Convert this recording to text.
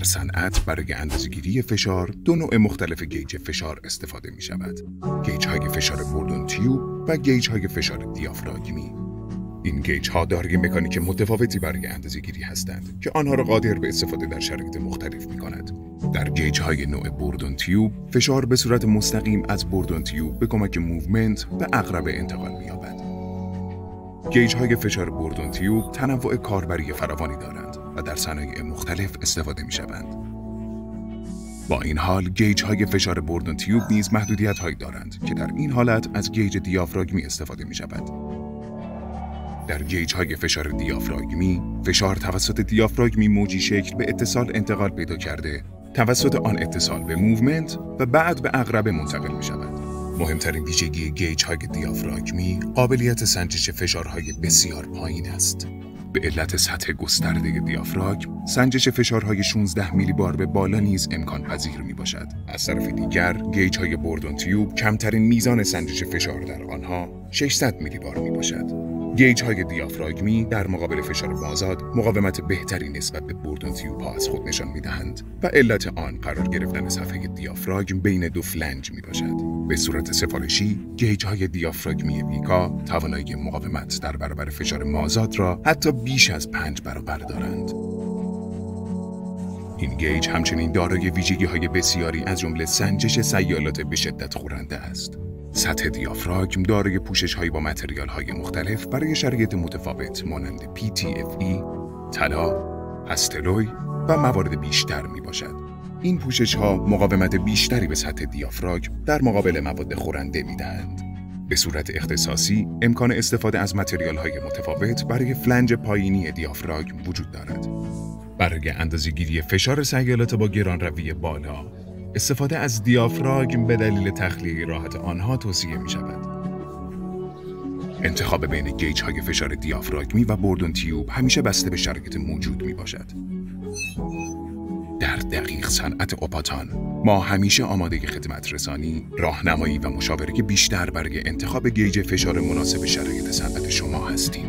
صنعت برای اندازه‌گیری فشار دو نوع مختلف گیج فشار استفاده می شود. گیج‌های فشار بوردون تیوب و گیج‌های فشار دیافراگمی. این گیج‌ها دارای مکانیک متفاوتی برای اندازه‌گیری هستند که آنها را قادر به استفاده در شرایط مختلف می کند. در گیج‌های نوع بوردون تیوب فشار به صورت مستقیم از بوردون تیوب به کمک موومنت به عقربه انتقال می یابد. گیج‌های فشار بوردون تیوب تنوع کاربری فراوانی دارند و در صنایع مختلف استفاده می شوند. با این حال گیج‌های فشار بوردون تیوب نیز محدودیت‌هایی دارند که در این حالت از گیج دیافراگمی استفاده می شود. در گیج‌های فشار دیافراگمی، فشار توسط دیافراگمی موجی شکل به اتصال انتقال پیدا کرده، توسط آن اتصال به موومنت و بعد به عقربه منتقل می شود. مهمترین ویژگی گیج‌های دیافراگمی قابلیت سنجش فشارهای بسیار پایین است. به علت سطح گسترده دیافراگم، سنجش فشارهای 16 میلی بار به بالا نیز امکان پذیر می باشد. از طرف دیگر، گیج‌های بوردون تیوب کمترین میزان سنجش فشار در آنها 600 میلی بار می باشد. گیج‌های دیافراگمی در مقابل فشار مازاد مقاومت بهتری نسبت به بوردون تیوب‌ها از خود نشان می‌دهند و علت آن قرار گرفتن صفحه دیافراگم بین دو فلنج می‌باشد. به صورت سفارشی، گیج‌های دیافراگمی ویکا توانایی مقاومت در برابر فشار مازاد را حتی بیش از 5 برابر دارند. این گیج همچنین دارای ویژگی‌های بسیاری از جمله سنجش سیالات به شدت خورنده است. سطح دیافراگم دارای پوشش‌هایی با متریال‌های مختلف برای شرایط متفاوت مانند PTFE، طلا، استلوی و موارد بیشتر میباشد. این پوشش‌ها مقاومت بیشتری به سطح دیافراگم در مقابل مواد خورنده میدهند. به صورت اختصاصی، امکان استفاده از متریال‌های متفاوت برای فلنج پایینی دیافراگم وجود دارد. برای اندازه‌گیری فشار سیالات با گرانروی بالا، استفاده از دیافراگم به دلیل تخلیه راحت آنها توصیه می شود. انتخاب بین گیج‌های فشار دیافراگمی و بوردون تیوب همیشه بسته به شرایط موجود می باشد. در دقیق صنعت اپاتان، ما همیشه آماده خدمت رسانی، راهنمایی و مشاوره بیشتر برای انتخاب گیج فشار مناسب شرایط صنعت شما هستیم.